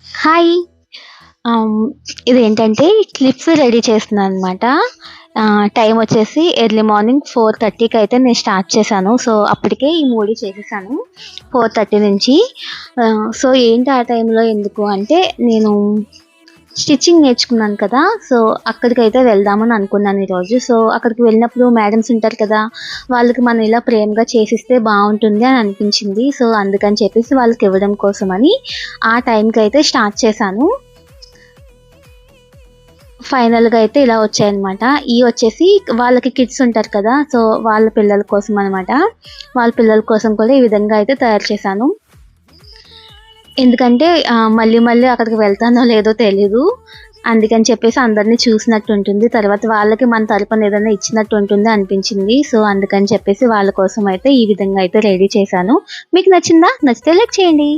Hi. ఆహ్, ఇదేంటంటే clips ready చేస్తున్నాననమాట. Time వచ్చేసి ఎర్లీ మార్నింగ్ 4:30కి అయితే నేను స్టార్ట్ చేశాను. సో, అప్పటికే ఈ 3 చేసేసాను. 4:30 నుంచి. సో, ఏంటి ఆ టైంలో ఎందుకు అంటే నేను స్టిచ్చింగ్ నేర్చుకున్నాను కదా! సో, అక్కడికైతే వెళ్దామని అనుకున్నాను ఈరోజు. సో, అక్కడికి వెళ్ళినప్పుడు మేడమ్స్ ఉంటారు కదా! వాళ్ళకి మనం ఇలా ప్రేమగా చేసిస్తే బావుంటుంది అని అనిపించింది. సో, అందుకని చెప్పేసి వాళ్ళకివ్వడం కోసమని ఆ టైంకైతే స్టార్ట్ చేశాను. ఫైనల్‌గా అయితే ఇలా వచ్చాయన్నమాట. ఇయి వచ్చేసి వాళ్ళకి కిడ్స్ ఉంటారు కదా! సో, వాళ్ళ పిల్లల కోసం అనమాట. వాళ్ళ పిల్లల కోసం కూడా ఈ విధంగా అయితే తయారు చేశాను. ఎందుకంటే మళ్ళీ మళ్ళీ అక్కడికి వెళ్తానో లేదో తెలీదు. అందుకని చెప్పేసి అందరిని చూసినట్టు ఉంటుంది. తర్వాత వాళ్ళకి మన తరపున ఏదైనా ఇచ్చినట్టు ఉంటుంది అనిపించింది. సో, అందుకని చెప్పేసి వాళ్ళ కోసం అయితే ఈ విధంగా అయితే రెడీ చేశాను. మీకు నచ్చిందా? నచ్చితే లైక్ చేయండి.